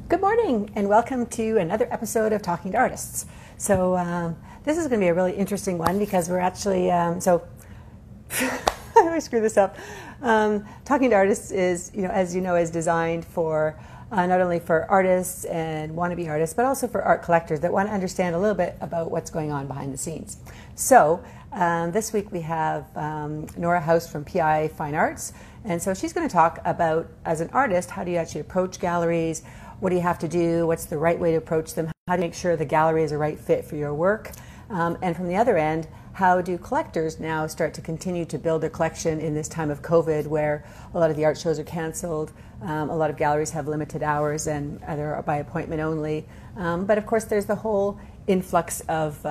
Good morning and welcome to another episode of Talking to Artists. So this is going to be a really interesting one because we're actually, I always screw this up. Talking to Artists is, as you know, is designed for not only for artists and wannabe artists, but also for art collectors that want to understand a little bit about what's going on behind the scenes. So this week we have Nora House from PI Fine Arts, and so she's going to talk about, as an artist, how do you actually approach galleries. What do you have to do? What's the right way to approach them? How to make sure the gallery is a right fit for your work? And from the other end, how do collectors now start to continue to build their collection in this time of COVID where a lot of the art shows are canceled, a lot of galleries have limited hours and they're by appointment only. But of course there's the whole influx of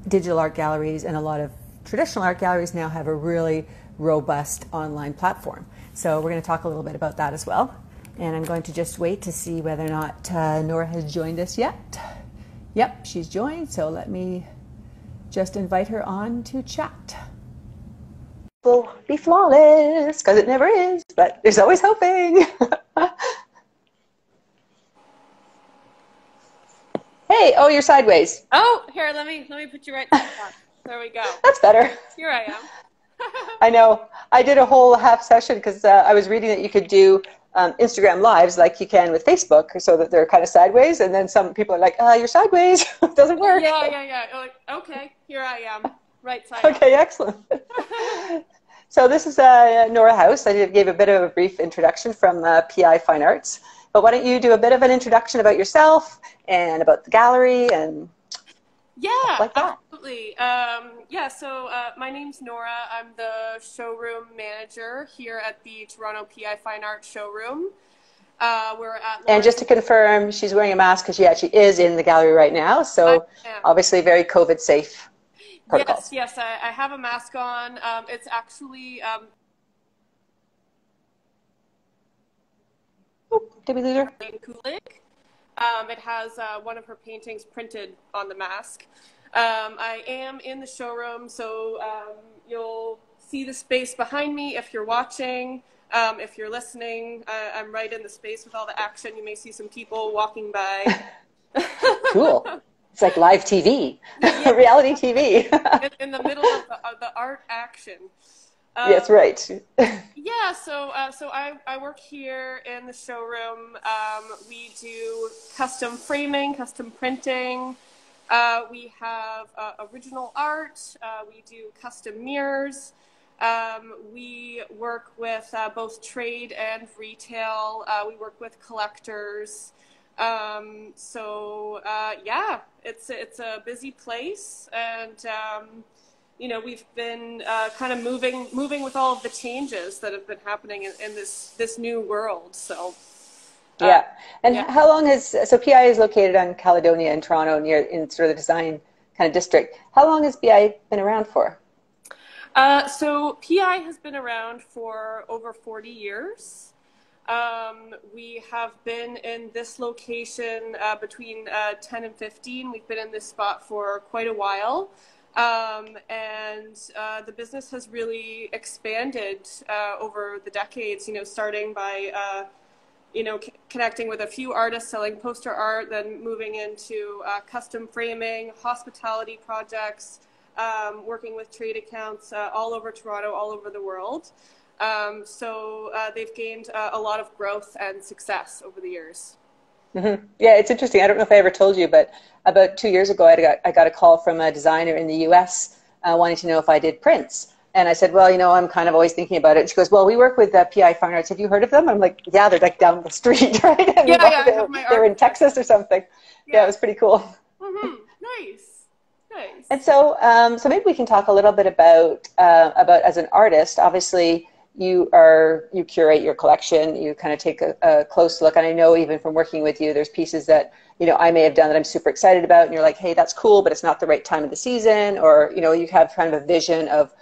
digital art galleries, and a lot of traditional art galleries now have a really robust online platform. So we're going to talk a little bit about that as well. And I'm going to just wait to see whether or not Nora has joined us yet. Yep, she's joined, so let me just invite her on to chat. Will be flawless, because it never is, but there's always hoping. Hey, oh, you're sideways. Oh, here, let me put you right back on. There we go. That's better. Here I am. I know. I did a whole half session because I was reading that you could do Instagram lives like you can with Facebook, so that they're kind of sideways, and then some people are like, you're sideways. It doesn't work. Yeah. Like, okay, here I am, right side Okay, excellent. So this is Nora House. I gave a bit of a brief introduction from PI Fine Arts, but why don't you do a bit of an introduction about yourself and about the gallery and stuff like that. Absolutely. So my name's Nora. I'm the showroom manager here at the Toronto PI Fine Arts showroom. We're at and just to confirm, she's wearing a mask because she actually is in the gallery right now, so obviously very COVID safe protocols. Yes, I have a mask on. It's actually... Did we lose her? It has one of her paintings printed on the mask. I am in the showroom, so you'll see the space behind me if you're watching. If you're listening, I'm right in the space with all the action. You may see some people walking by. Cool. It's like live TV, reality TV. in the middle of the art action. That's right. So I work here in the showroom. We do custom framing, custom printing. We have original art. We do custom mirrors. We work with both trade and retail. We work with collectors. It's a busy place, and we've been kind of moving with all of the changes that have been happening in this new world. So. How long so PI is located on Caledonia in Toronto, in sort of the design kind of district. How long has PI been around for? So PI has been around for over 40 years. We have been in this location between 10 and 15. We've been in this spot for quite a while. The business has really expanded over the decades, starting by connecting with a few artists selling poster art, then moving into custom framing, hospitality projects, working with trade accounts all over Toronto, all over the world. They've gained a lot of growth and success over the years. Mm-hmm. Yeah, it's interesting. I don't know if I ever told you, but about 2 years ago, I got a call from a designer in the U.S. Wanting to know if I did prints. And I said, well, I'm kind of always thinking about it. And she goes, well, we work with PI Fine Arts. Have you heard of them? I'm like, yeah, they're like down the street, right? And they're in Texas or something. Yeah, it was pretty cool. Mm-hmm. Nice. And so maybe we can talk a little bit about as an artist. Obviously, you curate your collection. You kind of take a close look. And I know even from working with you, there's pieces that I may have done that I'm super excited about, and you're like, hey, that's cool, but it's not the right time of the season, or you have kind of a vision of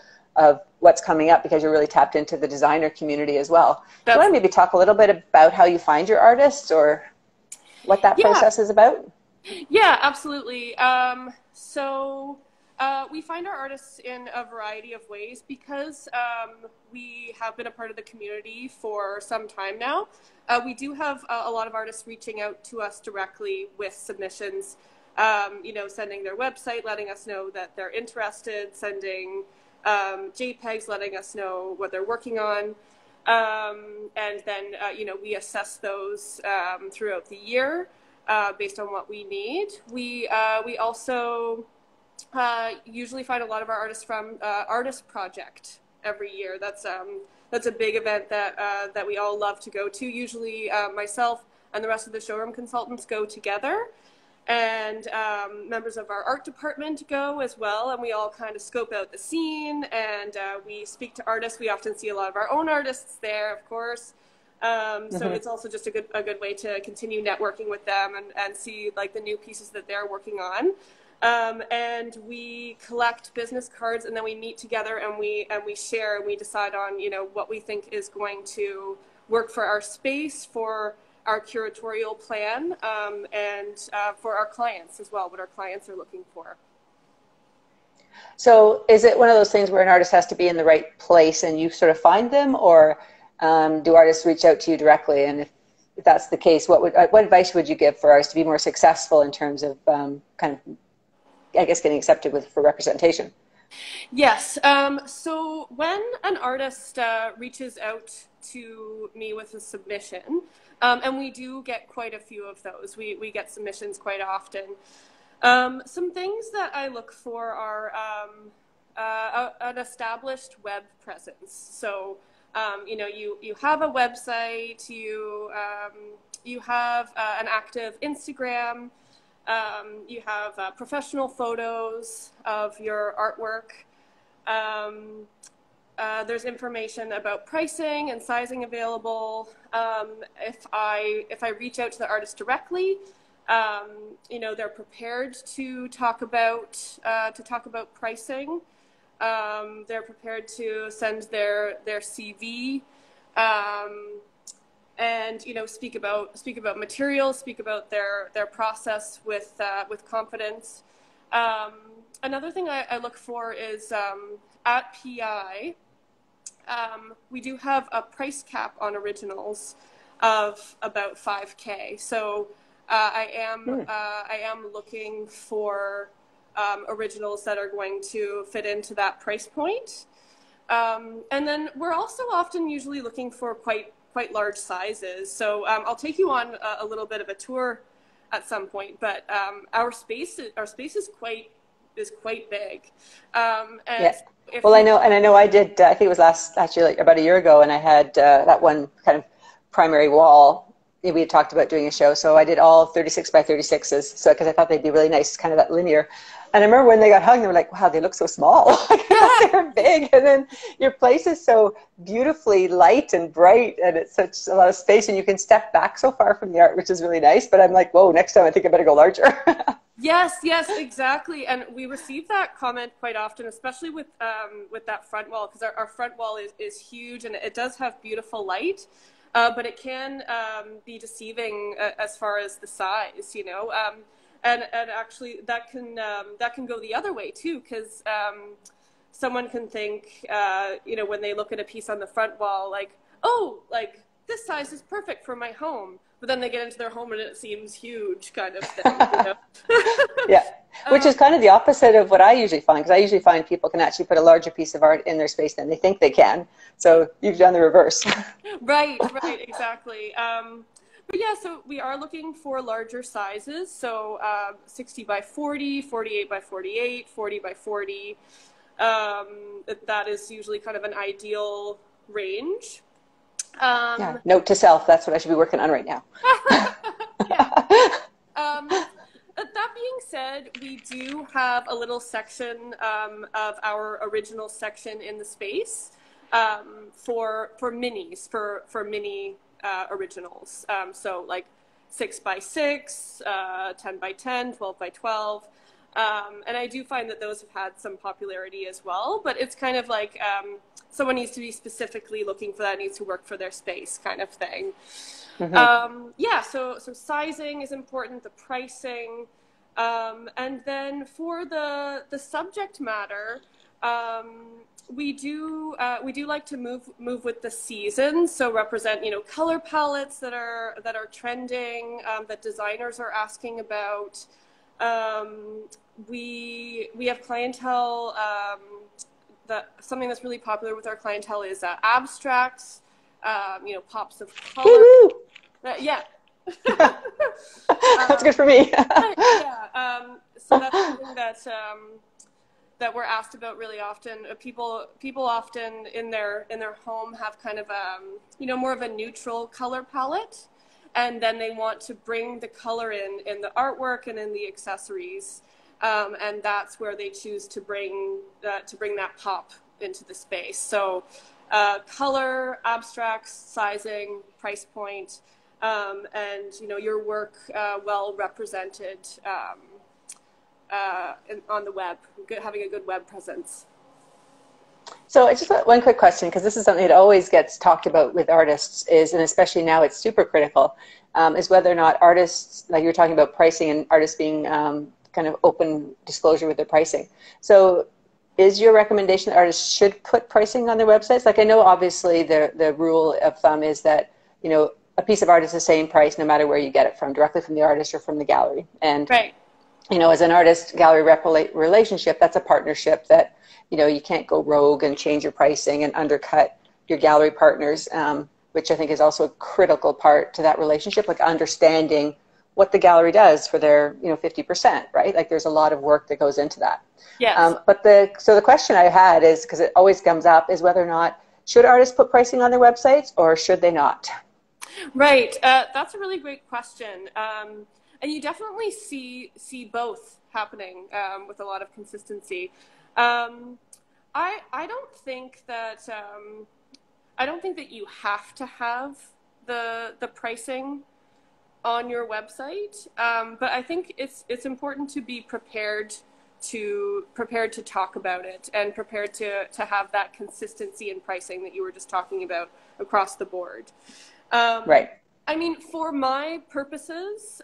what's coming up because you're really tapped into the designer community as well. Do you want to maybe talk a little bit about how you find your artists or what that process is about? Yeah, absolutely. We find our artists in a variety of ways because we have been a part of the community for some time now. We do have a lot of artists reaching out to us directly with submissions, you know, sending their website, letting us know that they're interested, sending JPEGs, letting us know what they're working on. And then, you know, we assess those throughout the year based on what we need. We also usually find a lot of our artists from Artist Project every year. That's a big event that we all love to go to. Usually myself and the rest of the showroom consultants go together, and members of our art department go as well, and we all kind of scope out the scene, and we speak to artists. We often see a lot of our own artists there, of course. So it's also just a good way to continue networking with them and see like the new pieces that they're working on. And we collect business cards, and then we meet together and we share, and we decide on, you know, what we think is going to work for our space, for our curatorial plan, and for our clients as well, what our clients are looking for. So is it one of those things where an artist has to be in the right place and you sort of find them, or do artists reach out to you directly? And if that's the case, what advice would you give for artists to be more successful in terms of kind of, I guess, getting accepted for representation? Yes. So when an artist reaches out to me with a submission, and we do get quite a few of those, we get submissions quite often. Some things that I look for are an established web presence. So, you know, you have a website, you have an active Instagram, you have professional photos of your artwork. There's information about pricing and sizing available. If I reach out to the artist directly, you know, they're prepared to talk about pricing. They're prepared to send their CV, and, you know, speak about materials, speak about their process with confidence. Another thing I look for is at PI, we do have a price cap on originals of about $5K. So I am looking for originals that are going to fit into that price point. And then we're also often usually looking for quite large sizes. So I'll take you on a little bit of a tour at some point, but our space is quite big. And yes. Well, I know I did, I think it was last year, like about a year ago, and I had that one kind of primary wall. We had talked about doing a show, so I did all 36 by 36s, so because I thought they'd be really nice, kind of that linear. And I remember when they got hung, they were like, wow, they look so small. They're big. And then your place is so beautifully light and bright, and it's such a lot of space, and you can step back so far from the art, which is really nice. But I'm like, whoa, next time I think I better go larger. Yes, exactly. And we receive that comment quite often, especially with that front wall, because our front wall is huge, and it does have beautiful light. But it can be deceiving as far as the size, you know. And actually that can go the other way too, because someone can think, you know, when they look at a piece on the front wall, like, oh, like this size is perfect for my home, but then they get into their home and it seems huge, kind of thing. You know? Yeah, which is kind of the opposite of what I usually find, because I usually find people can actually put a larger piece of art in their space than they think they can. So you've done the reverse. Right, exactly. But yeah, so we are looking for larger sizes. So 60 by 40, 48 by 48, 40 by 40. That is usually kind of an ideal range. Yeah. Note to self, that's what I should be working on right now. That being said, we do have a little section of our original section in the space for minis, for mini originals. So like 6 by 6, 10 by 10, 12 by 12. And I do find that those have had some popularity as well, but it's kind of like someone needs to be specifically looking for that, needs to work for their space kind of thing. Mm-hmm. Yeah, so sizing is important, the pricing. And then for the subject matter, we do like to move with the seasons, so represent, you know, color palettes that are trending, that designers are asking about. We have clientele, that something that's really popular with our clientele is abstracts, you know, pops of color. Yeah. That's good for me. Yeah. So that's something that we're asked about really often. People often in their home have kind of you know, more of a neutral color palette, and then they want to bring the color in the artwork and in the accessories, and that's where they choose to bring that pop into the space. So color, abstracts, sizing, price point, and, you know, your work well represented on the web, having a good web presence. So I just got one quick question, because this is something that always gets talked about with artists, is, and especially now it's super critical, is whether or not artists, like you were talking about pricing and artists being kind of open disclosure with their pricing. So is your recommendation that artists should put pricing on their websites? Like, I know obviously the rule of thumb is that, you know, a piece of art is the same price no matter where you get it from, directly from the artist or from the gallery. And, right. You know, as an artist-gallery rep relationship, that's a partnership that, you know, you can't go rogue and change your pricing and undercut your gallery partners, which I think is also a critical part to that relationship, like understanding what the gallery does for their, you know, 50%, right? Like, there's a lot of work that goes into that. Yes. So the question I had is, because it always comes up, is whether or not should artists put pricing on their websites or should they not? Right. That's a really great question. And you definitely see both happening with a lot of consistency. I don't think that you have to have the pricing on your website, but I think it's important to be prepared to talk about it, and prepared to have that consistency in pricing that you were just talking about across the board. Right. I mean, for my purposes,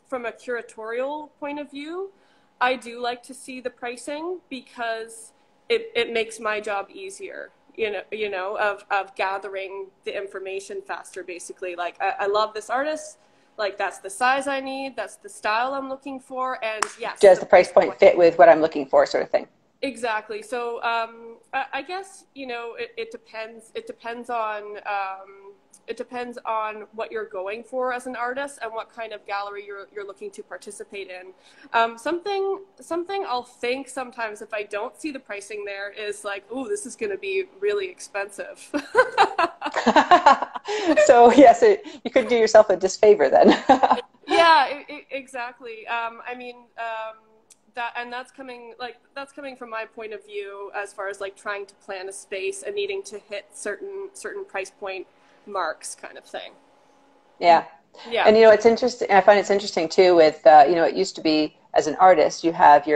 from a curatorial point of view, I do like to see the pricing, because it makes my job easier, you know, of gathering the information faster, basically. Like, I love this artist, like, that's the size I need, that's the style I'm looking for, and yes. Does the price point fit with what I'm looking for, sort of thing? Exactly. So I guess, you know, it depends. It depends on what you're going for as an artist and what kind of gallery you're looking to participate in. Something I'll think sometimes if I don't see the pricing there is like, ooh, this is going to be really expensive. So yes, you could do yourself a disfavor then. Yeah, exactly. I mean, that's coming from my point of view, as far as like trying to plan a space and needing to hit certain price point marks, kind of thing. Yeah. And, you know, it's interesting. I find it's interesting too with, you know, it used to be, as an artist, you have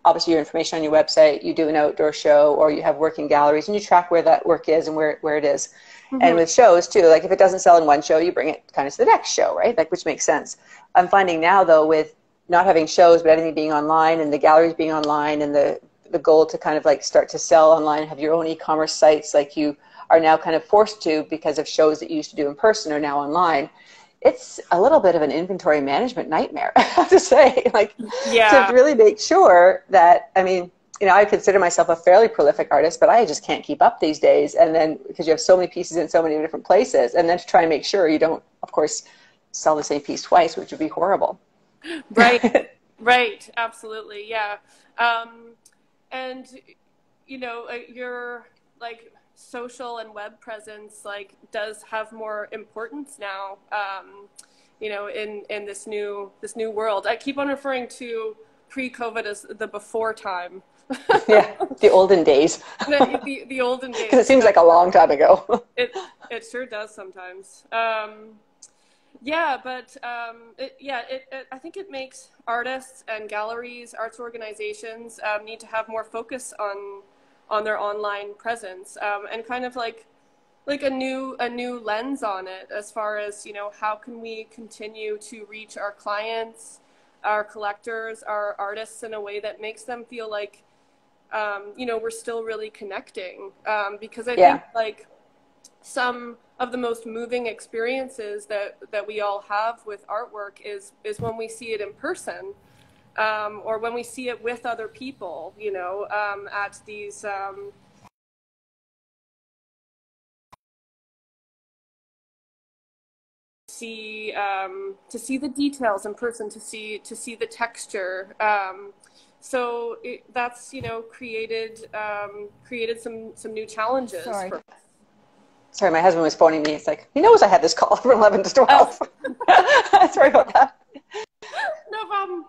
obviously your information on your website, you do an outdoor show, or you have working galleries, and you track where that work is and where it is. Mm-hmm. And with shows too, like if it doesn't sell in one show, you bring it kind of to the next show, right? Like, which makes sense. I'm finding now though, with not having shows, but everything being online and the galleries being online, and the goal to kind of like start to sell online, have your own e-commerce sites, like you are now kind of forced to, because of shows that you used to do in person are now online. It's a little bit of an inventory management nightmare, I have to say. Like, yeah. To really make sure that, I mean, you know, I consider myself a fairly prolific artist, but I just can't keep up these days. And then, because you have so many pieces in so many different places, and then to try and make sure you don't, of course, sell the same piece twice, which would be horrible. Right. Right. Absolutely. Yeah. And, you know, your like social and web presence like does have more importance now, you know, in this new world. I keep on referring to pre-COVID as the before time. Yeah, the olden days. the olden days. Because it seems like a long time ago. It sure does sometimes. Yeah, but I think it makes artists and galleries, arts organizations need to have more focus on their online presence, and kind of like a new lens on it, as far as, you know, how can we continue to reach our clients our collectors, our artists in a way that makes them feel like, you know, we're still really connecting. Because I think like some of the most moving experiences that we all have with artwork is when we see it in person, or when we see it with other people, you know, at these, to see the details in person, to see the texture. So that's, you know, created some new challenges. Sorry, my husband was phoning me. It's like, he knows I had this call from 11 to 12. Oh. Sorry about that. No problem.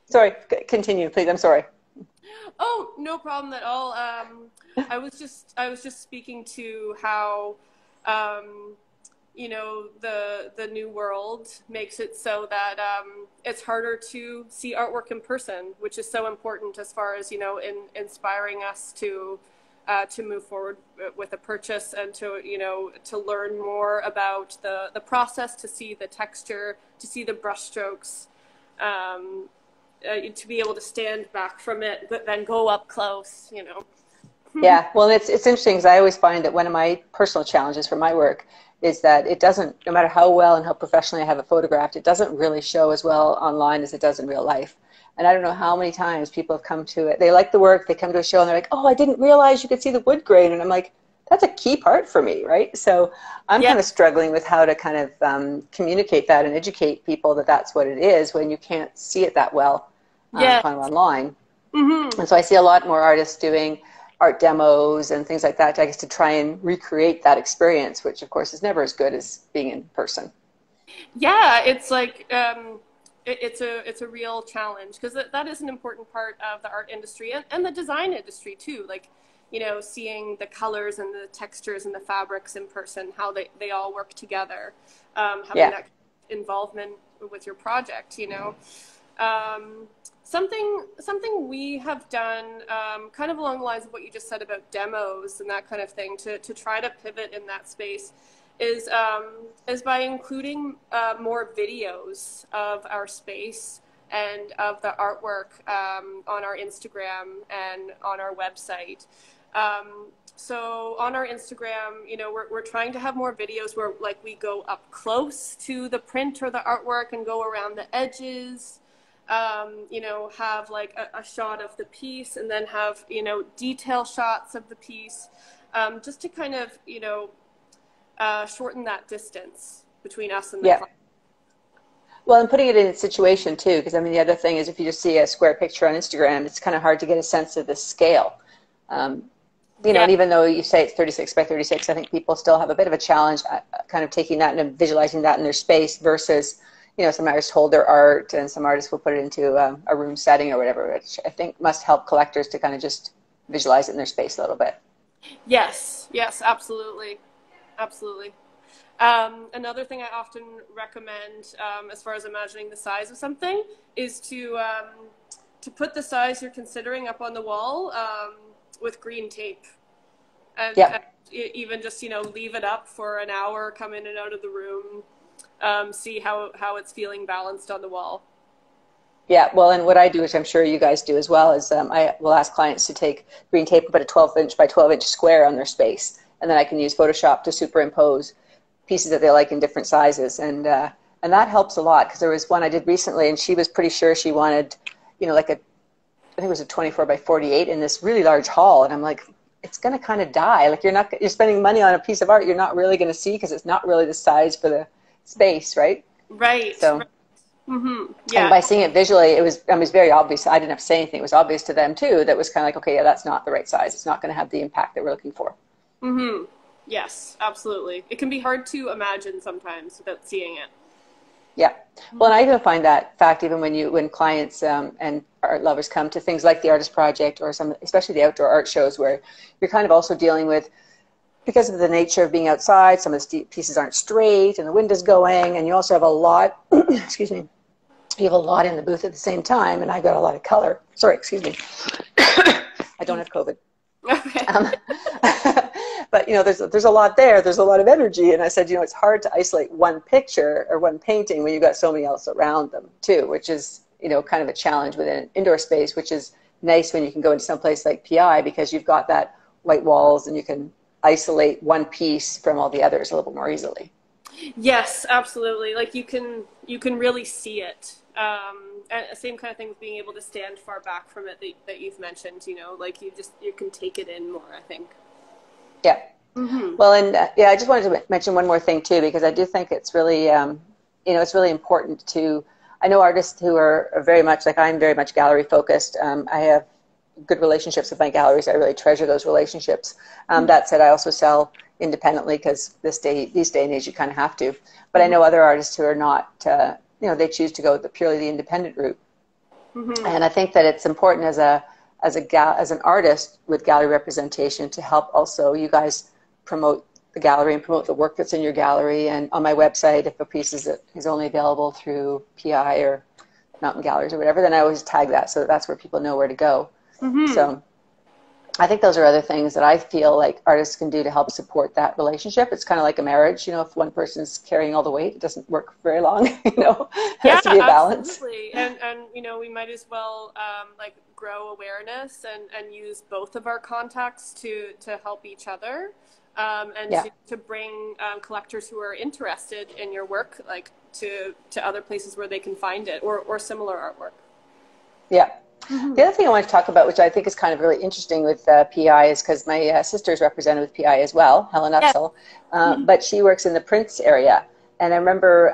Sorry, continue, please. I'm sorry. Oh, no problem at all. I was just speaking to how, you know, the new world makes it so that it's harder to see artwork in person, which is so important as far as, you know, inspiring us to move forward with a purchase, and to, you know, to learn more about the process, to see the texture, to see the brush strokes, to be able to stand back from it, but then go up close, you know. Yeah, well, it's interesting, because I always find that one of my personal challenges for my work is that it doesn't, no matter how well and how professionally I have it photographed, it doesn't really show as well online as it does in real life. And I don't know how many times people have come to it. They like the work, they come to a show and they're like, oh, I didn't realize you could see the wood grain. And I'm like, that's a key part for me, right? So I'm kind of struggling with how to kind of communicate that and educate people that that's what it is when you can't see it that well kind of online. And so I see a lot more artists doing art demos and things like that, I guess, to try and recreate that experience, which of course is never as good as being in person. Yeah, it's like it's a real challenge, because that is an important part of the art industry and the design industry too. Like, you know, seeing the colors and the textures and the fabrics in person, how they all work together, having that involvement with your project, you know. Something we have done, kind of along the lines of what you just said about demos and that kind of thing, to try to pivot in that space, is by including more videos of our space and of the artwork on our Instagram and on our website. So on our Instagram, you know, we're trying to have more videos where, like, we go up close to the print or the artwork and go around the edges. You know, have like a shot of the piece, and then have, you know, detail shots of the piece, just to kind of, you know, shorten that distance between us and the client. Well, and putting it in a situation too, because I mean, the other thing is, if you just see a square picture on Instagram, it's kind of hard to get a sense of the scale. You know, and even though you say it's 36 by 36, I think people still have a bit of a challenge kind of taking that and visualizing that in their space versus, you know, some artists hold their art and some artists will put it into a room setting or whatever, which I think must help collectors to kind of just visualize it in their space a little bit. Yes, absolutely. Absolutely. Another thing I often recommend, as far as imagining the size of something, is to put the size you're considering up on the wall with green tape. And even just, you know, leave it up for an hour, come in and out of the room, see how it's feeling balanced on the wall. Yeah, well, and what I do, which I'm sure you guys do as well, is I will ask clients to take green tape and put a 12-inch by 12-inch square on their space, and then I can use Photoshop to superimpose pieces that they like in different sizes, and that helps a lot, because there was one I did recently, and she was pretty sure she wanted, you know, like I think it was a 24 by 48 in this really large hall, and I'm like, it's going to kind of die. Like, you're spending money on a piece of art you're not really going to see, because it's not really the size for the space, right? Right. So. Right. And by seeing it visually, it was very obvious. I didn't have to say anything. It was obvious to them too. That was kind of like, okay, yeah, that's not the right size. It's not going to have the impact that we're looking for. Yes, absolutely. It can be hard to imagine sometimes without seeing it. Yeah. Well, and I even find that fact even when clients and art lovers come to things like the Artist Project or especially the outdoor art shows, where you're kind of also dealing with, because of the nature of being outside, some of the pieces aren't straight and the wind is going, and you also have a lot, excuse me, you have a lot in the booth at the same time, and I got a lot of color. Sorry, excuse me. I don't have COVID. Okay. Um, but, there's a lot there. There's a lot of energy. And I said, it's hard to isolate one picture or one painting when you've got so many else around them too, which is, kind of a challenge within an indoor space, which is nice when you can go into some place like PI because you've got that white walls and you can isolate one piece from all the others a little more easily. Yes, absolutely. Like you can really see it. And same kind of thing with being able to stand far back from it that you've mentioned, like you can take it in more, I think. Yeah. Mm-hmm. Well, and I just wanted to mention one more thing too, because I do think it's really, it's really important to, I know artists who are very much, like I'm very much gallery focused. I have good relationships with my galleries. I really treasure those relationships. That said, I also sell independently because these day and age you kind of have to. But I know other artists who are not, they choose to go purely the independent route. Mm-hmm. And I think that it's important as an artist with gallery representation to help also you guys promote the gallery and promote the work that's in your gallery. And on my website, if a piece is only available through PI or Mountain Galleries or whatever, then I always tag that so that's where people know where to go. Mm-hmm. So I think those are other things that I feel like artists can do to help support that relationship. It's kind of like a marriage, if one person's carrying all the weight, it doesn't work very long, It has to be a balance. Absolutely. And we might as well grow awareness and use both of our contacts to help each other. To bring collectors who are interested in your work, to other places where they can find it or similar artwork. Yeah. Mm-hmm. The other thing I want to talk about, which I think is kind of really interesting with PI, is because my sister is represented with PI as well, Helen Upsall, but she works in the prints area. And I remember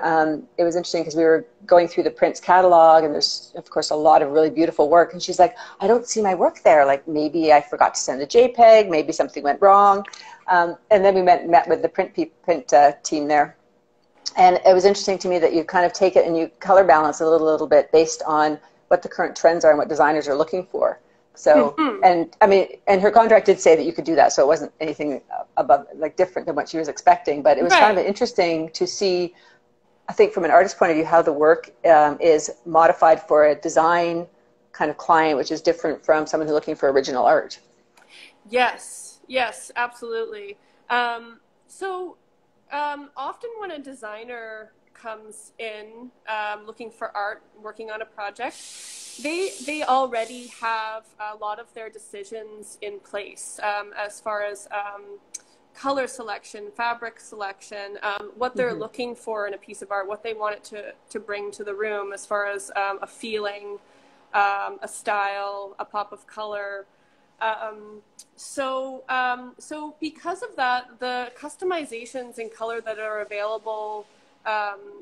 it was interesting because we were going through the prints catalog, and there's, of course, a lot of really beautiful work. And she's like, I don't see my work there. Like, maybe I forgot to send a JPEG, maybe something went wrong. And then we met with the print team there. And it was interesting to me that you kind of take it and you color balance a little bit based on what the current trends are and what designers are looking for. So, and her contract did say that you could do that, so it wasn't anything above, different than what she was expecting, but it was kind of interesting to see, I think from an artist's point of view, how the work is modified for a design kind of client, which is different from someone who's looking for original art. Yes, absolutely. Often when a designer comes in looking for art, working on a project, they already have a lot of their decisions in place as far as color selection, fabric selection, what they're looking for in a piece of art, what they want it to bring to the room as far as a feeling, a style, a pop of color. So because of that, the customizations in color that are available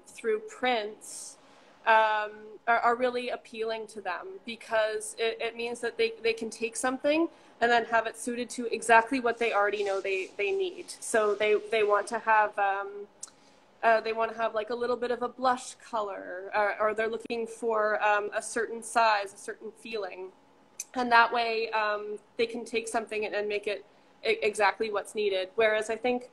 through prints are really appealing to them, because it means that they can take something and then have it suited to exactly what they already know they need. So they want to have like a little bit of a blush color, or they're looking for a certain size, a certain feeling. And that way they can take something and make it exactly what's needed. Whereas I think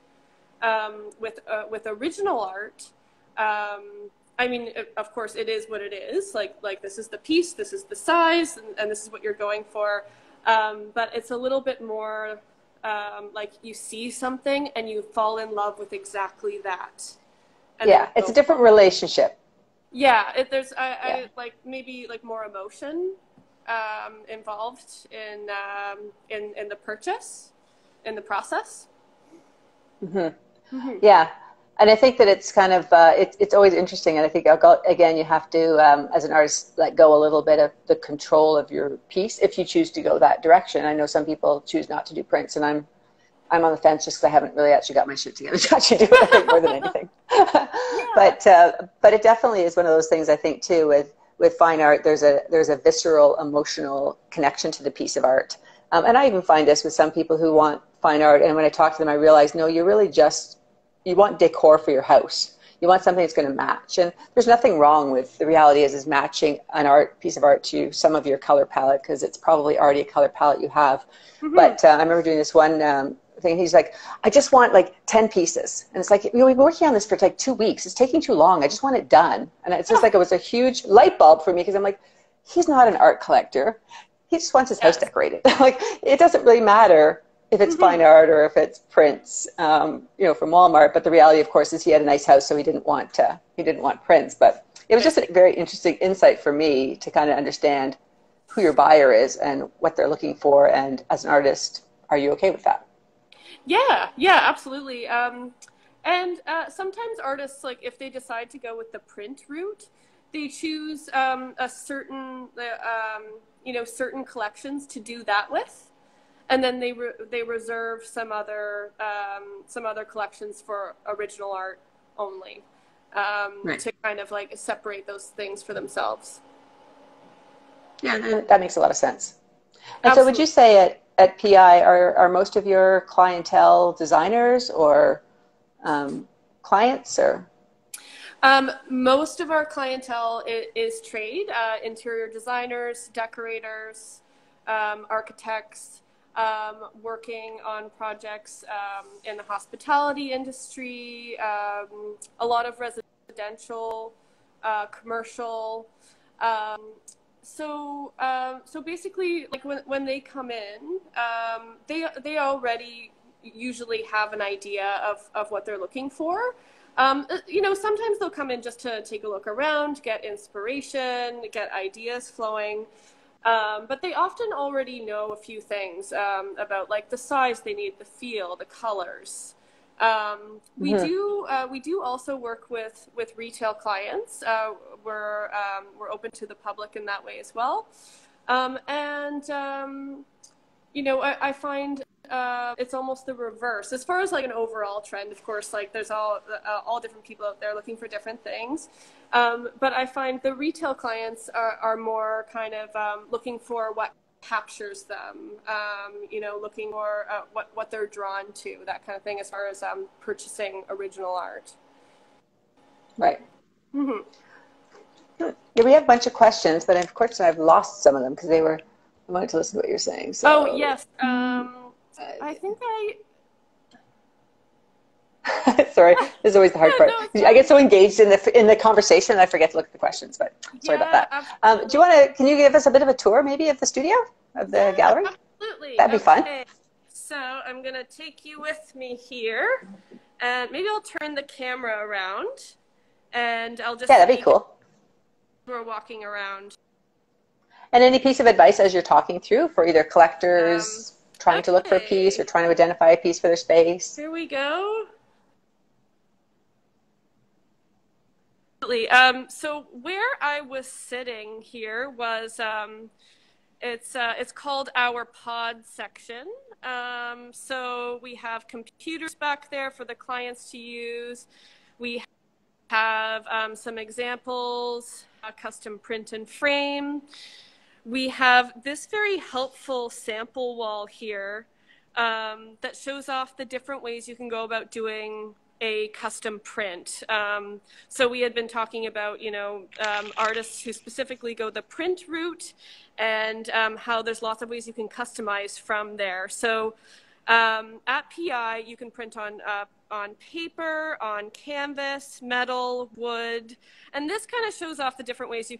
with original art, of course it is what it is. Like this is the piece, this is the size, and this is what you're going for. But it's a little bit more like you see something and you fall in love with exactly that. And it's a different relationship. Yeah, there's I like maybe like more emotion involved in the purchase, in the process. Mm-hmm. Mm-hmm. Yeah, and I think that it's kind of it's always interesting, and I think again you have to as an artist let go a little bit of the control of your piece if you choose to go that direction. I know some people choose not to do prints, and I'm on the fence just because I haven't really actually got my shit together to actually do it, I think, more than anything. But it definitely is one of those things, I think, too, with fine art, there's a visceral, emotional connection to the piece of art. And I even find this with some people who want fine art, and when I talk to them, I realize, no, you want decor for your house. You want something that's going to match. And there's nothing wrong with, the reality is matching an piece of art to some of your color palette, because it's probably already a color palette you have. Mm-hmm. But I remember doing this one thing. He's like, I just want 10 pieces. And it's like, we've been working on this for 2 weeks. It's taking too long. I just want it done. And it's just like, it was a huge light bulb for me, because I'm like, he's not an art collector. he just wants his house Yes. decorated. Like, it doesn't really matter if it's fine art or if it's prints, from Walmart. But the reality, of course, is he had a nice house, so he didn't want prints. But it was just a very interesting insight for me to kind of understand who your buyer is and what they're looking for. And as an artist, are you okay with that? Yeah, absolutely. And sometimes artists, like if they decide to go with the print route, they choose a certain, certain collections to do that with, and then they reserve some other collections for original art only, Right. to kind of like separate those things for themselves. Yeah, that makes a lot of sense. And so would Absolutely. you say at PI, are most of your clientele designers or clients or? Most of our clientele is trade, interior designers, decorators, architects, working on projects in the hospitality industry, a lot of residential, commercial. Um, so basically, like when they come in, they already usually have an idea of what they're looking for. Sometimes they'll come in just to take a look around, get inspiration, get ideas flowing. But they often already know a few things about like the size they need, the feel, the colors. We do also work with retail clients. We're open to the public in that way as well. I find it's almost the reverse as far as like an overall trend. Of course, like there's all different people out there looking for different things. But I find the retail clients are more kind of looking for what captures them, looking for what they're drawn to, that kind of thing, as far as purchasing original art. Right. Mm-hmm. Yeah, we have a bunch of questions, but unfortunately I've lost some of them because I wanted to listen to what you're saying. Oh, So, yes. I think sorry, this is always the hard yeah, part. no, it's I get fine. so engaged in the conversation, I forget to look at the questions. But sorry about Yeah, that. Do you absolutely. want to? Can you give us a bit of a tour, maybe, of the studio, of the Yeah, gallery? absolutely. That'd be fun. Okay. So I'm going to take you with me here, and maybe I'll turn the camera around, and I'll just Yeah, that'd be speak as cool. we're walking around. And any piece of advice as you're talking through for either Um, collectors trying to look for a piece or okay, trying to identify a piece for their space? here we go. So where I was sitting here was it's called our pod section. So we have computers back there for the clients to use. We have some examples, custom print and frame. We have this very helpful sample wall here that shows off the different ways you can go about doing a custom print. So we had been talking about, artists who specifically go the print route, and how there's lots of ways you can customize from there. So at PI, you can print on paper, on canvas, metal, wood, and this kind of shows off the different ways you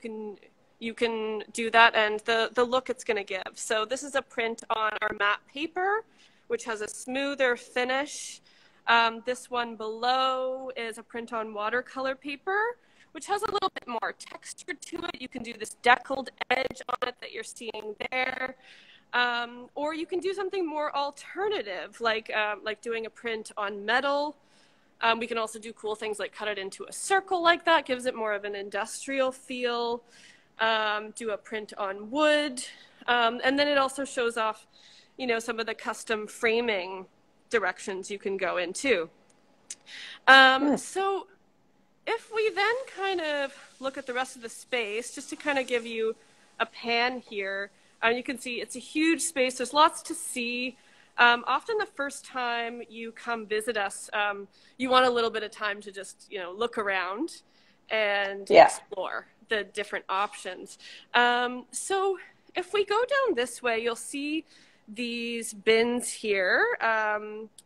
can do that and the look it's going to give. So this is a print on our matte paper, which has a smoother finish. This one below is a print on watercolor paper, which has a little bit more texture to it. You can do this deckled edge on it that you're seeing there. Or you can do something more alternative, like doing a print on metal. We can also do cool things like cut it into a circle like that, gives it more of an industrial feel. Do a print on wood. And then it also shows off, some of the custom framing directions you can go into. So if we then kind of look at the rest of the space, just to kind of give you a pan here, you can see it's a huge space. There's lots to see. Often the first time you come visit us, you want a little bit of time to just, look around and Yeah. explore the different options. So if we go down this way, you'll see these bins here.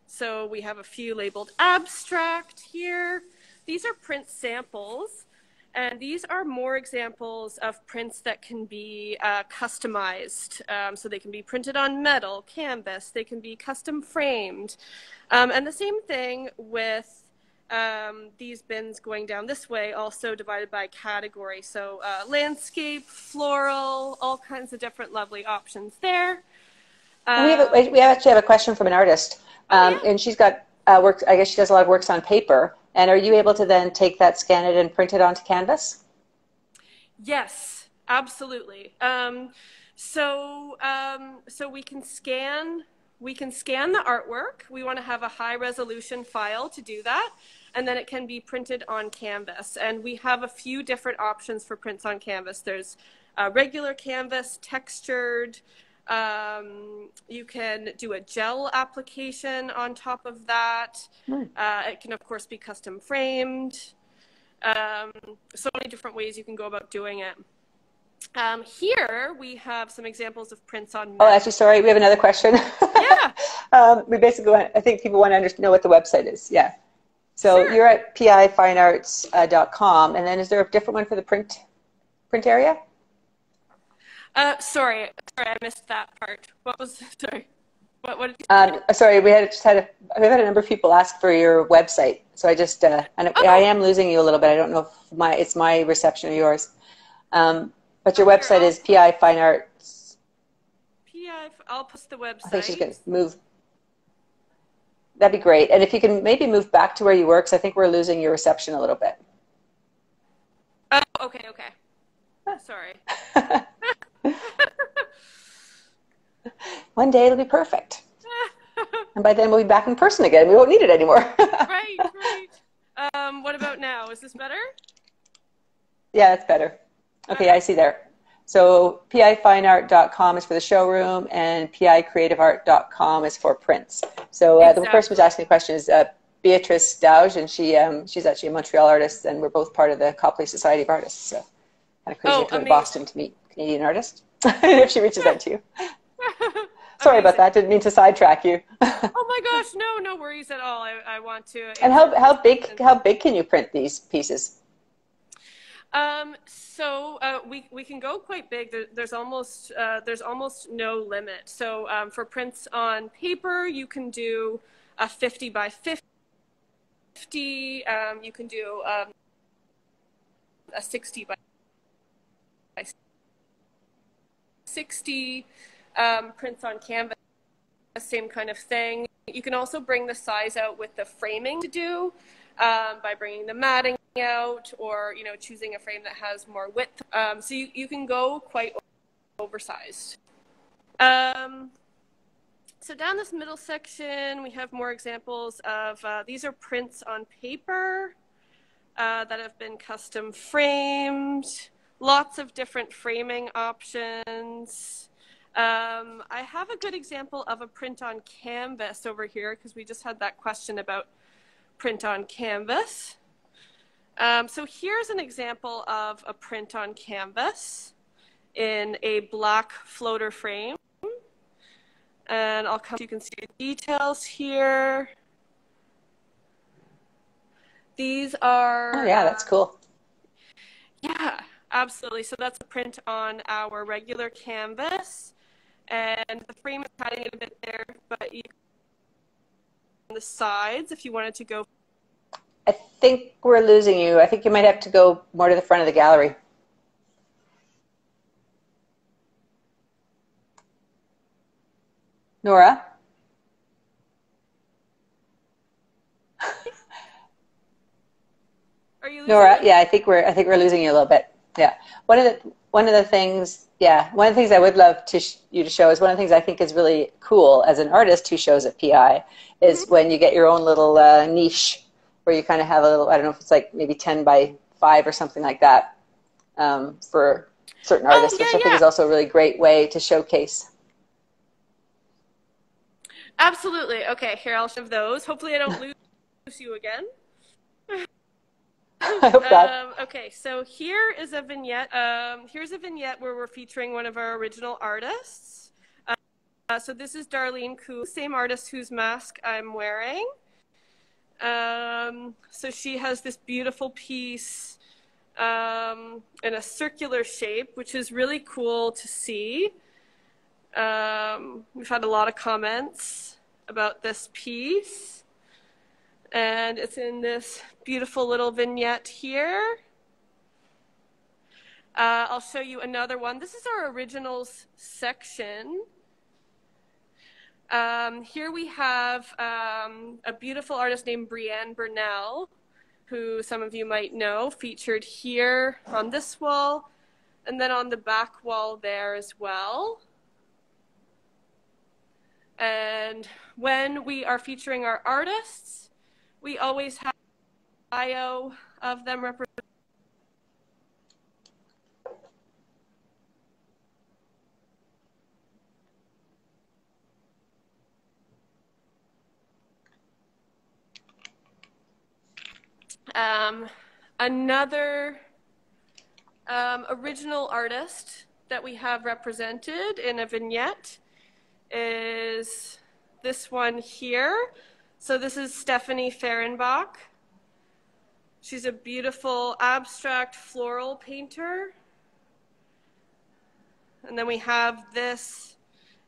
So we have a few labeled abstract here. These are print samples. And these are more examples of prints that can be customized. So they can be printed on metal, canvas, they can be custom framed. And the same thing with these bins going down this way, also divided by category. So landscape, floral, all kinds of different lovely options there. We actually have a question from an artist. And she's got works, I guess she does a lot of works on paper. And are you able to then take that, scan it, and print it onto canvas? Yes, absolutely. So we can scan the artwork. We want to have a high resolution file to do that, and then it can be printed on canvas. And we have a few different options for prints on canvas. There's regular canvas, textured. You can do a gel application on top of that. It can, of course, be custom framed. So many different ways you can go about doing it. Here we have some examples of prints on metal. Oh, actually, sorry, we have another question. Yeah. We basically want, I think people want to know what the website is. Yeah. So Sure. you're at pifinearts.com, and then is there a different one for the print area? Sorry, I missed that part. What was, sorry, what did you say? Sorry, we've had a number of people ask for your website. So I just, I am losing you a little bit. I don't know if it's my reception or yours. But your website is PI Fine Arts. I'll post the website. I think she's going to move. That'd be great. And if you can maybe move back to where you were, because I think we're losing your reception a little bit. Oh, okay. Sorry. One day it'll be perfect. And by then we'll be back in person again. We won't need it anymore. Right. What about now? Is this better? Yeah, that's better. Okay, I see there. So pifineart.com is for the showroom, and picreativeart.com is for prints. So the person who's asking the question is Beatrice Douge, and she's actually a Montreal artist, and we're both part of the Copley Society of Artists. So kind of crazy to go to Boston to meet a Canadian artist, if she reaches out to you. Sorry about that. Didn't mean to sidetrack you. Oh my gosh, no worries at all. I want to. And how big can you print these pieces? So we can go quite big. There's almost no limit. So for prints on paper, you can do a 50 by 50. You can do a 60 by 60. Prints on canvas, same kind of thing. You can also bring the size out with the framing to do by bringing the matting out, or choosing a frame that has more width. So you can go quite oversized. So down this middle section, we have more examples of these are prints on paper that have been custom framed. Lots of different framing options. I have a good example of a print on canvas over here, because we just had that question about print on canvas. So here's an example of a print on canvas in a black floater frame. And you can see the details here. These are... Oh yeah, that's cool. Yeah, absolutely. So that's a print on our regular canvas. And the frame is hiding it a bit there, but you can on the sides if you wanted to go. I think we're losing you. I think you might have to go more to the front of the gallery. Nora? Are you losing Nora? me? Yeah, I think we're losing you a little bit. Yeah. One of the things I would love you to show is one of the things I think is really cool as an artist who shows at PI is when you get your own little niche where you kind of have a little, I don't know if it's like maybe 10 by 5 or something like that for certain artists, which I think is also a really great way to showcase. Absolutely. Okay, here I'll show those. Hopefully I don't lose you again. I hope not. Okay, so here is a vignette. Here's a vignette where we're featuring one of our original artists. So this is Darlene Koo, same artist whose mask I'm wearing. So she has this beautiful piece in a circular shape, which is really cool to see. We've had a lot of comments about this piece, and it's in this beautiful little vignette here. I'll show you another one. This is our originals section. Here we have a beautiful artist named Brienne Burnell, who some of you might know, featured here on this wall, and then on the back wall there as well. And when we are featuring our artists, we always have a bio of them represented. Another original artist that we have represented in a vignette is this one here. So this is Stephanie Fehrenbach. She's a beautiful abstract floral painter. And then we have this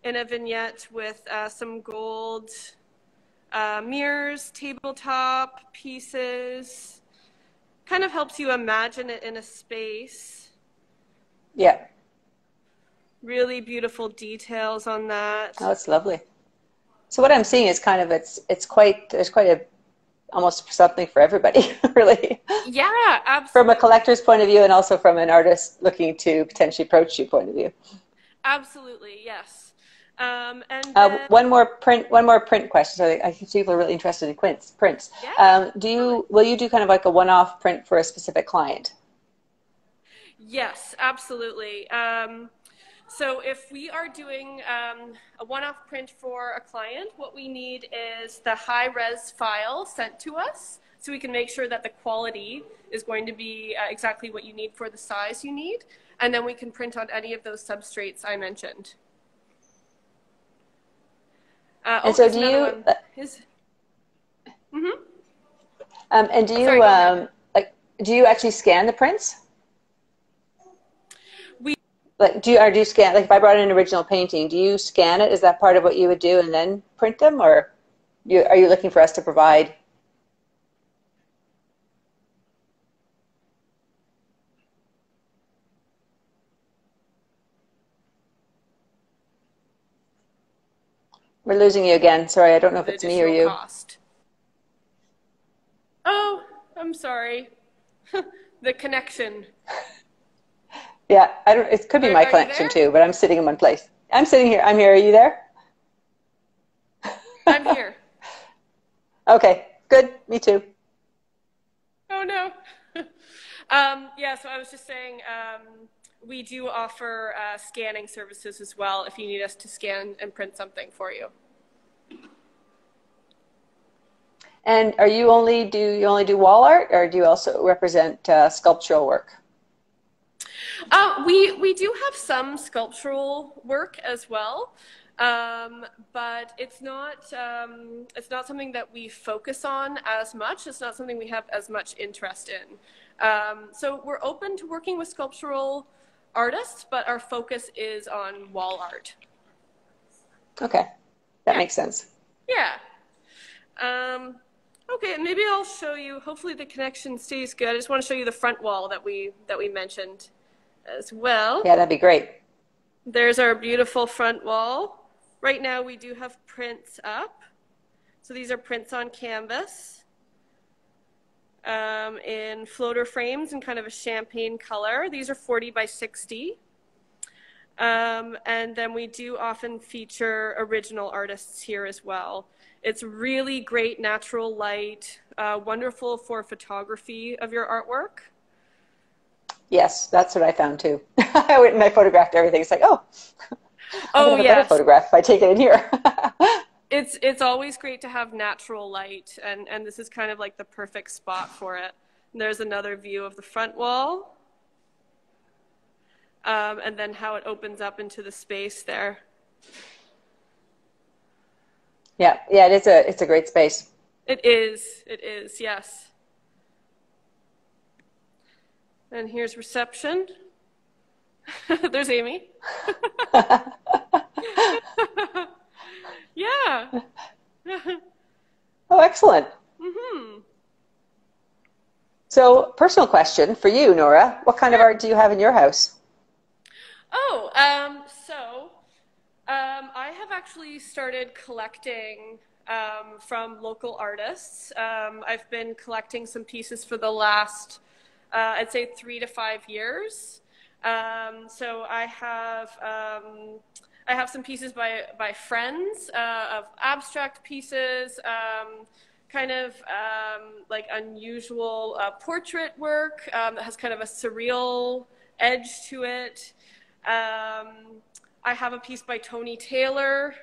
in a vignette with some gold mirrors, tabletop pieces. Kind of helps you imagine it in a space. Yeah. Really beautiful details on that. Oh, it's lovely. So what I'm seeing is kind of there's quite a almost something for everybody, really. Yeah, absolutely. From a collector's point of view, and also from an artist looking to potentially approach you point of view. Absolutely, yes. And one more print question. So I think people are really interested in prints. Yeah. Will you do kind of like a one-off print for a specific client? Yes, absolutely. So if we are doing a one-off print for a client, what we need is the high-res file sent to us so we can make sure that the quality is going to be exactly what you need for the size you need. And then we can print on any of those substrates I mentioned. And so do you... and do you, Sorry, do you actually scan the prints? Like, do you scan, like if I brought in an original painting, do you scan it? Is that part of what you would do and then print them? Or are you looking for us to provide? We're losing you again. Sorry, I don't know if it's me or you. Cost. Oh, I'm sorry. The connection. Yeah, it could be my connection too, but I'm sitting in one place. I'm sitting here. I'm here. Are you there? I'm here. Okay, good. Me too. Oh, no. Yeah, so I was just saying we do offer scanning services as well if you need us to scan and print something for you. And do you only do wall art, or do you also represent sculptural work? We do have some sculptural work as well, but it's not something that we focus on as much. It's not something we have as much interest in. So we're open to working with sculptural artists, but our focus is on wall art. Okay, that makes sense. Yeah. Okay, and maybe I'll show you. Hopefully the connection stays good. I just want to show you the front wall that we mentioned as well. Yeah, that'd be great. There's our beautiful front wall. Right now we do have prints up. So these are prints on canvas in floater frames in kind of a champagne color. These are 40 by 60. And then we do often feature original artists here as well. It's really great natural light, wonderful for photography of your artwork. Yes, that's what I found too. I went and I photographed everything. It's like, oh yeah, a better photograph if I take it in here. It's always great to have natural light, and this is kind of like the perfect spot for it. And there's another view of the front wall, and then how it opens up into the space there. Yeah, it's a great space. It is, yes. And here's reception. There's Amy. Yeah. Oh, excellent. Mm-hmm. So, personal question for you, Nora. What kind of art do you have in your house? Oh, I have actually started collecting from local artists. I've been collecting some pieces for the last, I'd say 3 to 5 years. So I have some pieces by friends of abstract pieces, kind of like unusual portrait work that has kind of a surreal edge to it. I have a piece by Tony Taylor,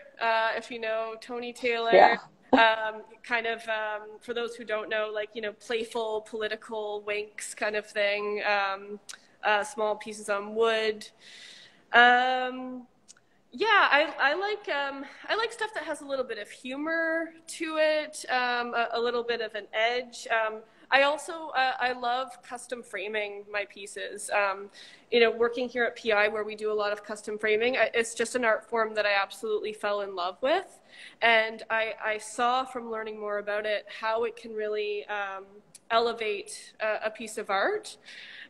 if you know Tony Taylor. Yeah. Kind of, for those who don't know, like, you know, playful political winks kind of thing. Small pieces on wood. Yeah, I like stuff that has a little bit of humor to it, a little bit of an edge. I also I love custom framing my pieces. You know, working here at PI where we do a lot of custom framing, it's just an art form that I absolutely fell in love with, and I saw from learning more about it how it can really elevate a piece of art,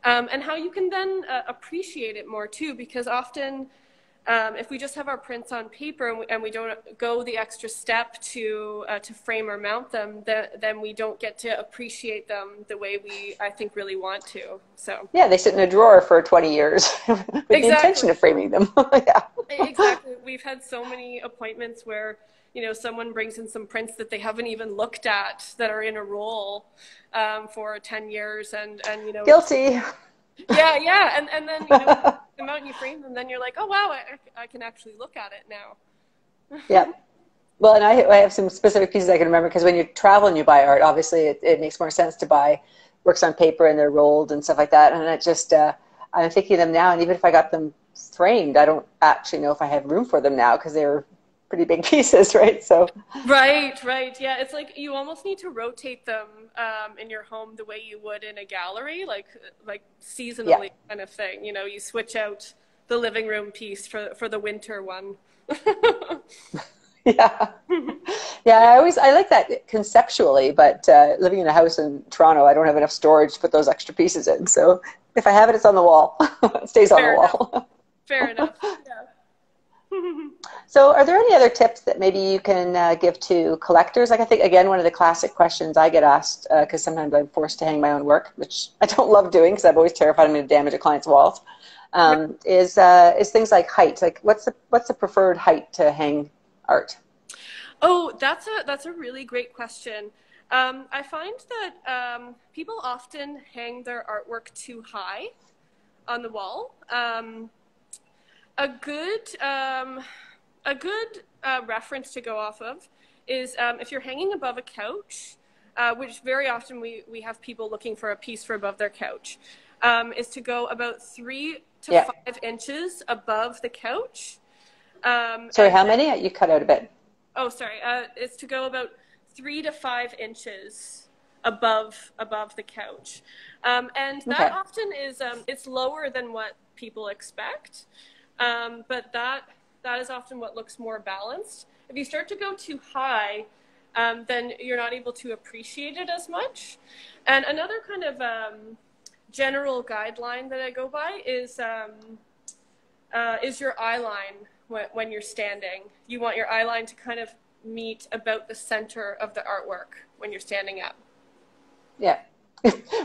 and how you can then appreciate it more too, because often if we just have our prints on paper and we don't go the extra step to frame or mount them, then we don't get to appreciate them the way I think really want to. So yeah, they sit in a drawer for 20 years with the intention of framing them. Yeah. Exactly. We've had so many appointments where, you know, someone brings in some prints that they haven't even looked at that are in a roll for 10 years, and you know, Guilty. Yeah, and then, you know, the amount you frame them, then you're like, oh wow, I can actually look at it now. Yeah. Well, and I have some specific pieces I can remember, because when you travel and you buy art, obviously it makes more sense to buy works on paper and they're rolled and stuff like that. And it just, I'm thinking of them now, and even if I got them framed, I don't actually know if I have room for them now, because they're pretty big pieces, right? So Right. Yeah, it's like you almost need to rotate them in your home the way you would in a gallery, like seasonally, kind of thing. You know, you switch out the living room piece for the winter one. Yeah. I like that conceptually, but living in a house in Toronto, I don't have enough storage to put those extra pieces in. So if I have it, it's on the wall. It stays on the wall. Fair enough. Yeah. So are there any other tips that maybe you can give to collectors? Like, I think, again, one of the classic questions I get asked, because sometimes I'm forced to hang my own work, which I don't love doing because I'm always terrified I'm going to damage a client's walls, is things like height. Like, what's the preferred height to hang art? Oh, that's a really great question. I find that people often hang their artwork too high on the wall. A good reference to go off of is if you're hanging above a couch, which very often we have people looking for a piece for above their couch, is to go about 3 to 5 inches above the couch. Sorry, how many? You cut out a bit. Oh, sorry. It's to go about 3 to 5 inches above the couch, and that often is it's lower than what people expect. But that is often what looks more balanced. If you start to go too high, then you're not able to appreciate it as much. And another kind of general guideline that I go by is your eye line when you're standing. You want your eye line to kind of meet about the center of the artwork when you're standing up. Yeah.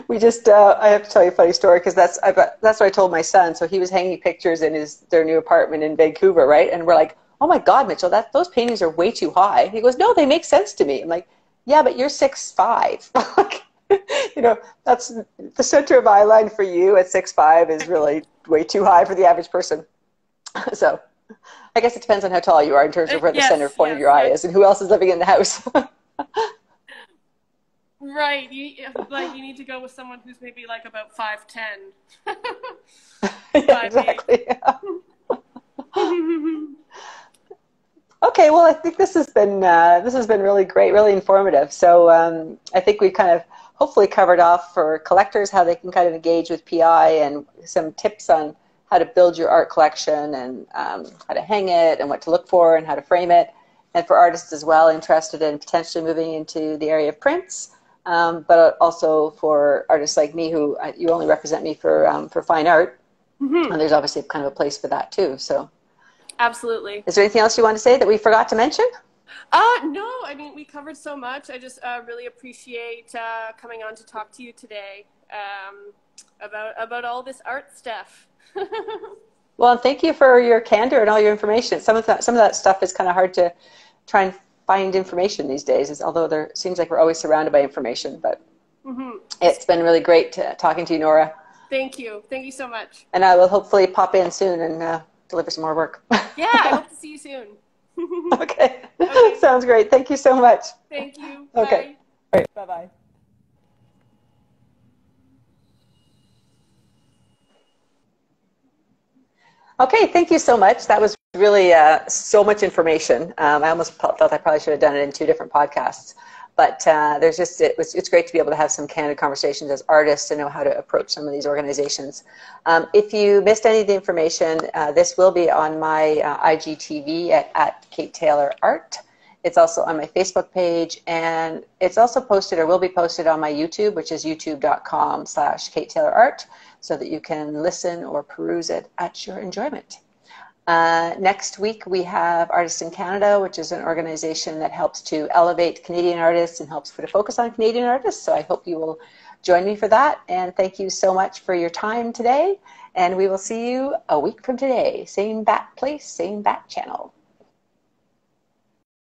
We just, I have to tell you a funny story, because that's what I told my son. So he was hanging pictures in their new apartment in Vancouver, right? And we're like, oh my God, Mitchell, those paintings are way too high. He goes, no, they make sense to me. I'm like, yeah, but you're 6'5". You know, that's the center of eye line for you at 6'5" is really way too high for the average person. So I guess it depends on how tall you are in terms of where the center point of your eye is and who else is living in the house. Right, you need to go with someone who's maybe like about 5'10". Yeah, exactly. Yeah. Okay, well, I think this has been really great, really informative. So I think we kind of hopefully covered off for collectors how they can kind of engage with PI, and some tips on how to build your art collection, and how to hang it, and what to look for, and how to frame it. And for artists as well interested in potentially moving into the area of prints, but also for artists like me, who you only represent me for fine art. Mm-hmm. And there's obviously kind of a place for that too. So, absolutely. Is there anything else you want to say that we forgot to mention? No, I mean, we covered so much. I just really appreciate coming on to talk to you today about all this art stuff. Well, thank you for your candor and all your information. Some of that stuff is kind of hard to try and find information these days, although there seems like we're always surrounded by information. But mm-hmm. It's been really great talking to you, Nora. Thank you. Thank you so much. And I will hopefully pop in soon and deliver some more work. Yeah, I hope to see you soon. Okay. Sounds great. Thank you so much. Thank you. Okay. Bye. All right. Bye-bye. Okay, thank you so much. That was really so much information. I almost felt I probably should have done it in 2 different podcasts. But it's great to be able to have some candid conversations as artists and know how to approach some of these organizations. If you missed any of the information, this will be on my IGTV at Kate Taylor Art. It's also on my Facebook page, and it's also posted, or will be posted, on my YouTube, which is youtube.com/Kate Taylor Art, so that you can listen or peruse it at your enjoyment. Next week we have Artists in Canada, which is an organization that helps to elevate Canadian artists and helps put a focus on Canadian artists. So I hope you will join me for that. And thank you so much for your time today. And we will see you a week from today. Same bat place, same bat channel.